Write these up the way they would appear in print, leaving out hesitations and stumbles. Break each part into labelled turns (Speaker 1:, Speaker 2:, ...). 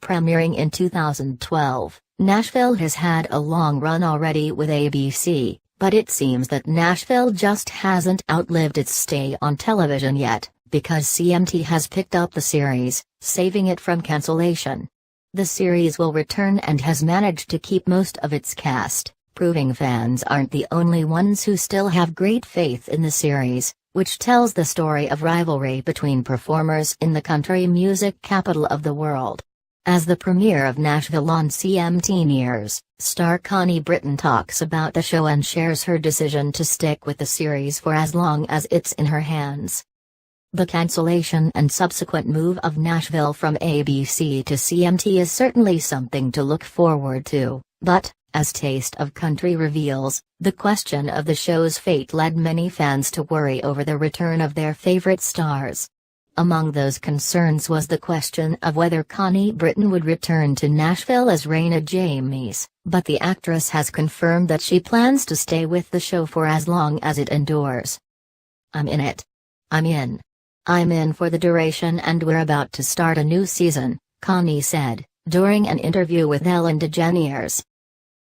Speaker 1: premiering in 2012, Nashville has had a long run already with ABC, but it seems that Nashville just hasn't outlived its stay on television yet, because CMT has picked up the series, saving it from cancellation. The series will return and has managed to keep most of its cast, proving fans aren't the only ones who still have great faith in the series, which tells the story of rivalry between performers in the country music capital of the world. As the premiere of Nashville on CMT nears, star Connie Britton talks about the show and shares her decision to stick with the series for as long as it's in her hands. The cancellation and subsequent move of Nashville from ABC to CMT is certainly something to look forward to, but, as Taste of Country reveals, the question of the show's fate led many fans to worry over the return of their favorite stars. Among those concerns was the question of whether Connie Britton would return to Nashville as Rayna Jaymes, but the actress has confirmed that she plans to stay with the show for as long as it endures. "I'm in it. I'm in. I'm in for the duration and we're about to start a new season," Connie said, during an interview with Ellen DeGeneres.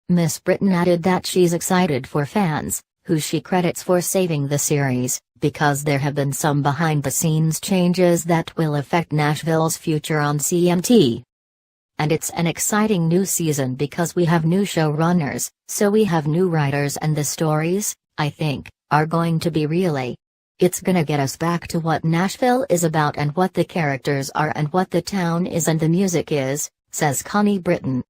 Speaker 1: Miss Britton added that she's excited for fans, who she credits for saving the series, because there have been some behind-the-scenes changes that will affect Nashville's future on CMT. "And it's an exciting new season because we have new showrunners, so we have new writers and the stories, I think, are going to be really. It's gonna get us back to what Nashville is about and what the characters are and what the town is and the music is," says Connie Britton.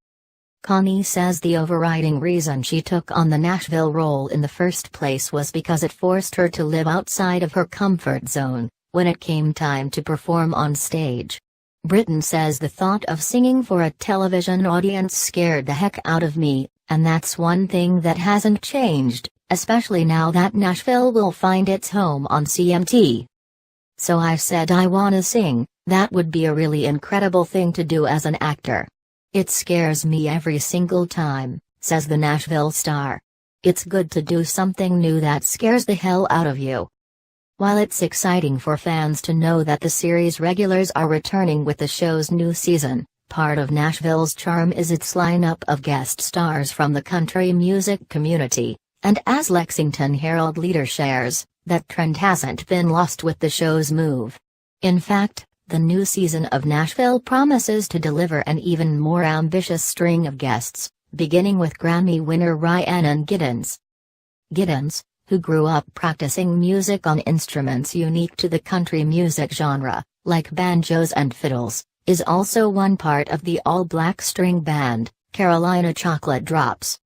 Speaker 1: Connie says the overriding reason she took on the Nashville role in the first place was because it forced her to live outside of her comfort zone, when it came time to perform on stage. Britton says the thought of singing for a television audience scared the heck out of me, and that's one thing that hasn't changed, especially now that Nashville will find its home on CMT. "So I said I wanna sing, that would be a really incredible thing to do as an actor. It scares me every single time," says the Nashville star. "It's good to do something new that scares the hell out of you." While it's exciting for fans to know that the series regulars are returning with the show's new season, part of Nashville's charm is its lineup of guest stars from the country music community, and as Lexington Herald leader shares, that trend hasn't been lost with the show's move. In fact, the new season of Nashville promises to deliver an even more ambitious string of guests, beginning with Grammy winner Rayna Jaymes. Jaymes, who grew up practicing music on instruments unique to the country music genre, like banjos and fiddles, is also one part of the all-black string band, Carolina Chocolate Drops.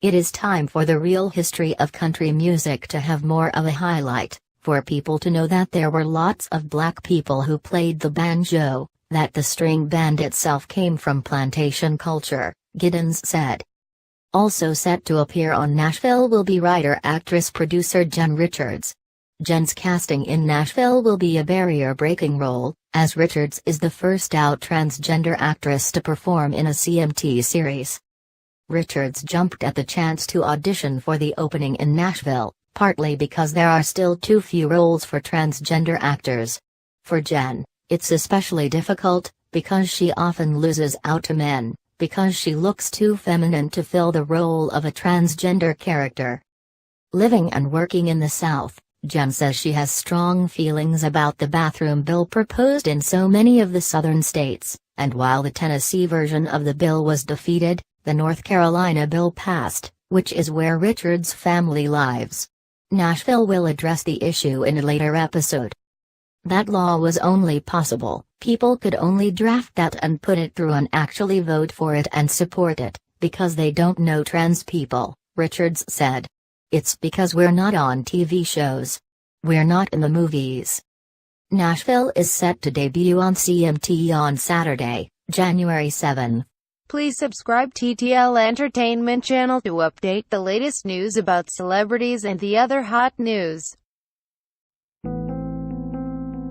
Speaker 1: It is time for the real history of country music to have more of a highlight, for people to know that there were lots of black people who played the banjo, that the string band itself came from plantation culture, Jaymes said. Also set to appear on Nashville will be writer-actress-producer Jen Richards. Jen's casting in Nashville will be a barrier-breaking role, as Richards is the first out transgender actress to perform in a CMT series. Richards jumped at the chance to audition for the opening in Nashville, partly because there are still too few roles for transgender actors. For Jen, it's especially difficult, because she often loses out to men, because she looks too feminine to fill the role of a transgender character. Living and working in the South, Jen says she has strong feelings about the bathroom bill proposed in so many of the southern states, and while the Tennessee version of the bill was defeated, the North Carolina bill passed, which is where Richards' family lives. Nashville will address the issue in a later episode. That law was only possible, people could only draft that and put it through and actually vote for it and support it, because they don't know trans people, Richards said. It's because we're not on TV shows. We're not in the movies. Nashville is set to debut on CMT on Saturday, January 7.
Speaker 2: Please subscribe TTL Entertainment channel to update the latest news about celebrities and the other hot news.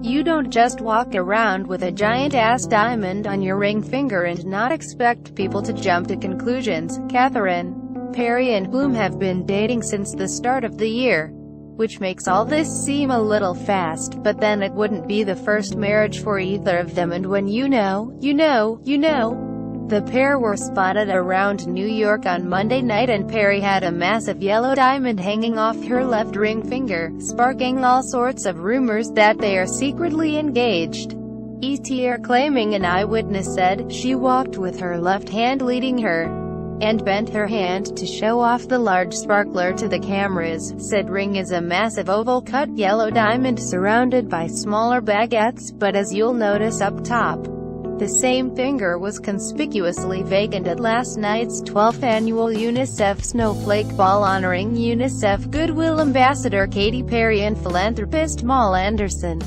Speaker 2: You don't just walk around with a giant-ass diamond on your ring finger and not expect people to jump to conclusions. Catherine, Perry and Bloom have been dating since the start of the year, which makes all this seem a little fast, but then it wouldn't be the first marriage for either of them, and when you know, you know, you know. The pair were spotted around New York on Monday night, and Perry had a massive yellow diamond hanging off her left ring finger, sparking all sorts of rumors that they are secretly engaged. ETR claiming an eyewitness said, "She walked with her left hand leading her, and bent her hand to show off the large sparkler to the cameras." Said ring is a massive oval-cut yellow diamond surrounded by smaller baguettes, but as you'll notice up top, the same finger was conspicuously vacant at last night's 12th annual UNICEF Snowflake Ball honoring UNICEF Goodwill Ambassador Katy Perry and philanthropist Mal Anderson,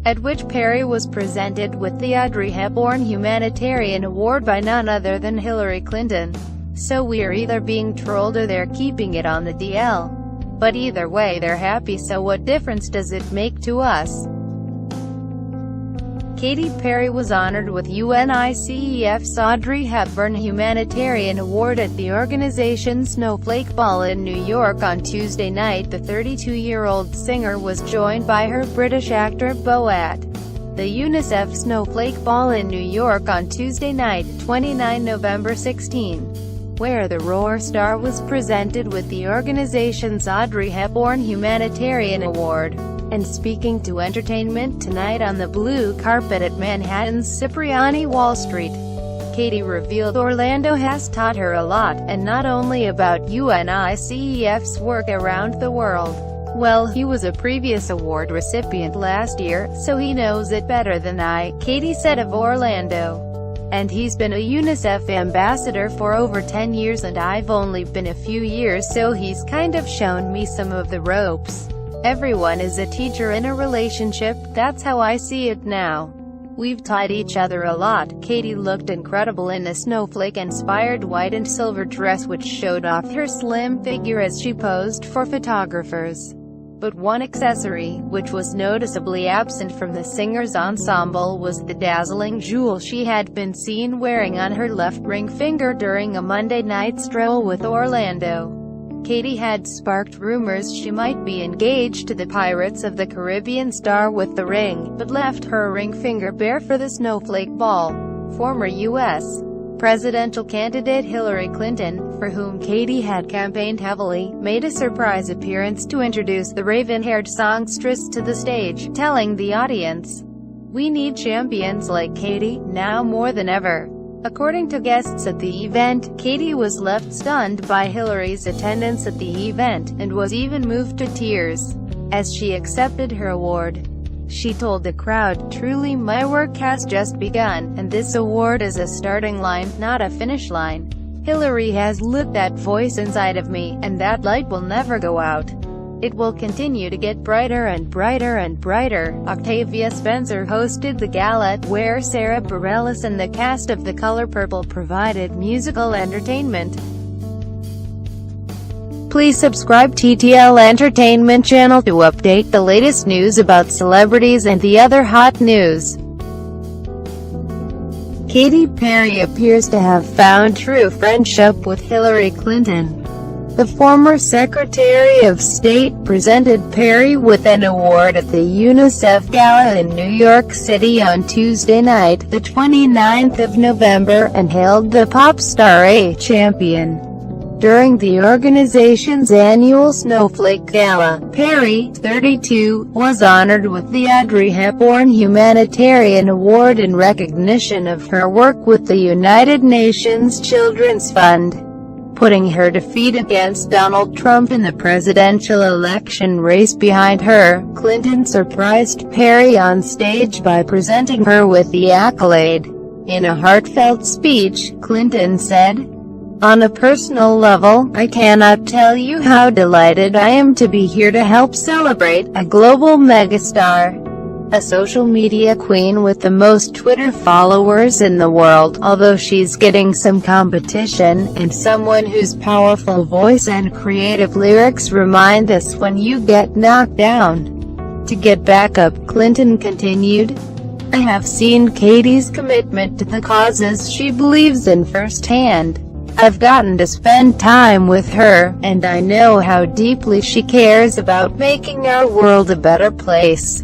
Speaker 2: at which Perry was presented with the Audrey Hepburn Humanitarian Award by none other than Hillary Clinton. So we're either being trolled or they're keeping it on the DL. But either way they're happy, so what difference does it make to us? Katy Perry was honored with UNICEF's Audrey Hepburn Humanitarian Award at the organization's Snowflake Ball in New York on Tuesday night. The 32-year-old singer was joined by her British actor Beau at the UNICEF Snowflake Ball in New York on Tuesday night, 29 November 16, where the roar star was presented with the organization's Audrey Hepburn Humanitarian Award. And speaking to Entertainment Tonight on the blue carpet at Manhattan's Cipriani Wall Street, Katy revealed Orlando has taught her a lot, and not only about UNICEF's work around the world. Well, he was a previous award recipient last year, so he knows it better than I, Katy said of Orlando. And he's been a UNICEF ambassador for over 10 years and I've only been a few years, so he's kind of shown me some of the ropes. Everyone is a teacher in a relationship, that's how I see it now. We've taught each other a lot. Katy looked incredible in a snowflake-inspired white and silver dress which showed off her slim figure as she posed for photographers. But one accessory, which was noticeably absent from the singer's ensemble, was the dazzling jewel she had been seen wearing on her left ring finger during a Monday night stroll with Orlando. Katy had sparked rumors she might be engaged to the Pirates of the Caribbean star with the ring, but left her ring finger bare for the Snowflake Ball. Former U.S. presidential candidate Hillary Clinton, for whom Katy had campaigned heavily, made a surprise appearance to introduce the raven-haired songstress to the stage, telling the audience, "We need champions like Katy, now more than ever." According to guests at the event, Katy was left stunned by Hillary's attendance at the event, and was even moved to tears as she accepted her award. She told the crowd, "Truly my work has just begun, and this award is a starting line, not a finish line. Hillary has lit that voice inside of me, and that light will never go out. It will continue to get brighter and brighter and brighter." Octavia Spencer hosted the gala, where Sarah Bareilles and the cast of The Color Purple provided musical entertainment. Please subscribe TTL Entertainment channel to update the latest news about celebrities and the other hot news. Katy Perry appears to have found true friendship with Hillary Clinton. The former Secretary of State presented Perry with an award at the UNICEF Gala in New York City on Tuesday night, the 29th of November, and hailed the pop star a champion. During the organization's annual Snowflake Gala, Perry, 32, was honored with the Audrey Hepburn Humanitarian Award in recognition of her work with the United Nations Children's Fund. Putting her defeat against Donald Trump in the presidential election race behind her, Clinton surprised Perry on stage by presenting her with the accolade. In a heartfelt speech, Clinton said, "On a personal level, I cannot tell you how delighted I am to be here to help celebrate a global megastar, a social media queen with the most Twitter followers in the world, although she's getting some competition, and someone whose powerful voice and creative lyrics remind us when you get knocked down, to get back up." Clinton continued, "I have seen Katy's commitment to the causes she believes in firsthand. I've gotten to spend time with her, and I know how deeply she cares about making our world a better place.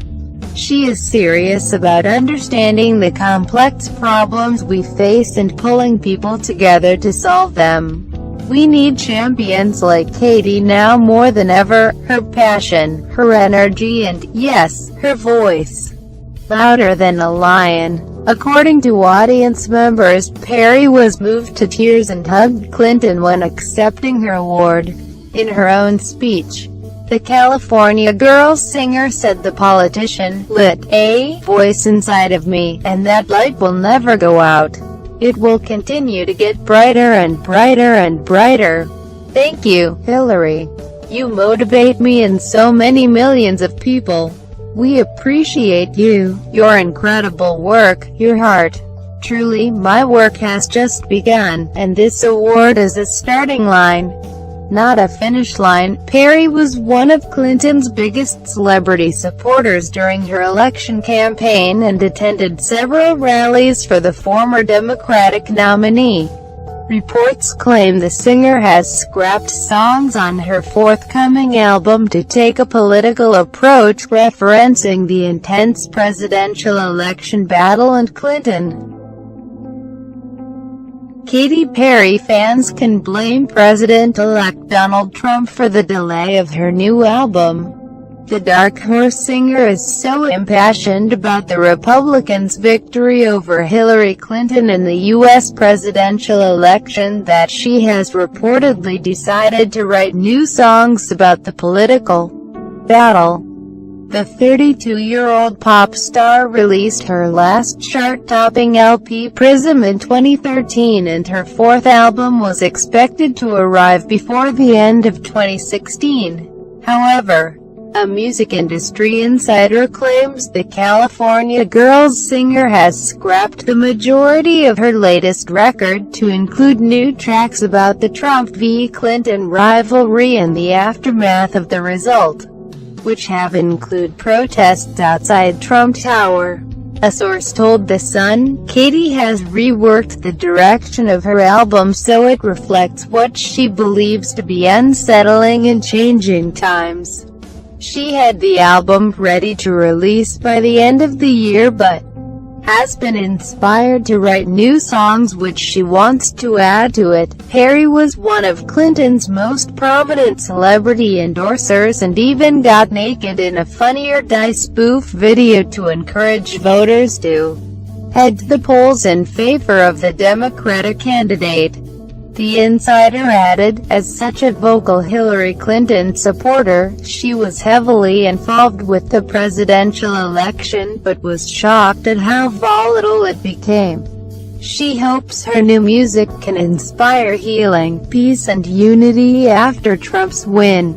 Speaker 2: She is serious about understanding the complex problems we face and pulling people together to solve them. We need champions like Katie now more than ever. Her passion, her energy and, yes, her voice. Louder than a lion. According to audience members, Perry was moved to tears and hugged Clinton when accepting her award. In her own speech, the California girl singer said the politician lit a voice inside of me, and that light will never go out. It will continue to get brighter and brighter and brighter. Thank you, Hillary. You motivate me and so many millions of people. We appreciate you, your incredible work, your heart. Truly, my work has just begun, and this award is a starting line, not a finish line. Perry was one of Clinton's biggest celebrity supporters during her election campaign and attended several rallies for the former Democratic nominee. Reports claim the singer has scrapped songs on her forthcoming album to take a political approach, referencing the intense presidential election battle and Clinton. Katy Perry fans can blame President-elect Donald Trump for the delay of her new album. The dark horse singer is so impassioned about the Republicans' victory over Hillary Clinton in the U.S. presidential election that she has reportedly decided to write new songs about the political battle. The 32-year-old pop star released her last chart-topping LP Prism in 2013, and her fourth album was expected to arrive before the end of 2016. However, a music industry insider claims the California girls singer has scrapped the majority of her latest record to include new tracks about the Trump v. Clinton rivalry and the aftermath of the result, which have included protests outside Trump Tower. A source told The Sun, Katy has reworked the direction of her album so it reflects what she believes to be unsettling and changing times. She had the album ready to release by the end of the year but has been inspired to write new songs which she wants to add to it. Perry was one of Clinton's most prominent celebrity endorsers and even got naked in a Funny or Die spoof video to encourage voters to head to the polls in favor of the Democratic candidate. The insider added, as such a vocal Hillary Clinton supporter, she was heavily involved with the presidential election, but was shocked at how volatile it became. She hopes her new music can inspire healing, peace and unity after Trump's win.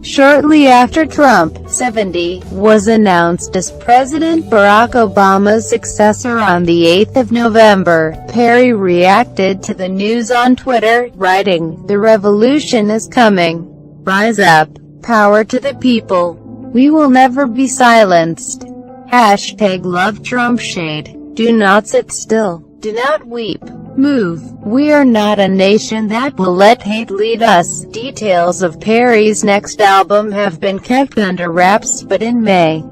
Speaker 2: Shortly after Trump, 70, was announced as President Barack Obama's successor on the 8th of November, Perry reacted to the news on Twitter, writing, "The revolution is coming. Rise up. Power to the people. We will never be silenced. #LoveTrumpShade. Do not sit still. Do not weep. Move. We are not a nation that will let hate lead us." Details of Perry's next album have been kept under wraps, but in May,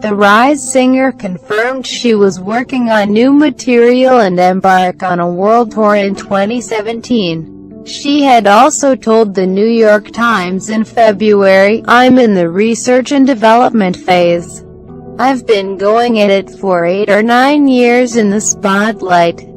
Speaker 2: the Rise singer confirmed she was working on new material and embark on a world tour in 2017. She had also told the New York Times in February, "I'm in the research and development phase. I've been going at it for 8 or 9 years in the spotlight.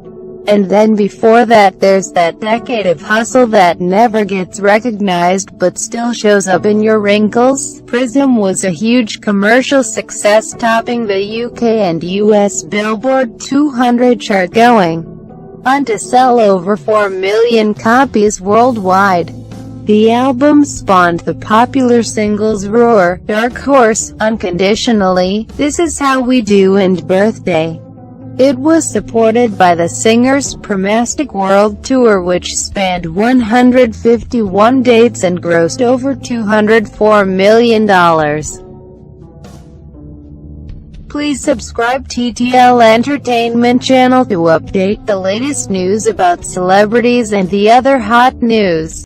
Speaker 2: And then before that there's that decade of hustle that never gets recognized but still shows up in your wrinkles." Prism was a huge commercial success, topping the UK and US Billboard 200 chart, going on to sell over 4 million copies worldwide. The album spawned the popular singles Roar, Dark Horse, Unconditionally, This Is How We Do and Birthday. It was supported by the singer's Promastic World Tour, which spanned 151 dates and grossed over $204 million. Please subscribe TTL Entertainment channel to update the latest news about celebrities and the other hot news.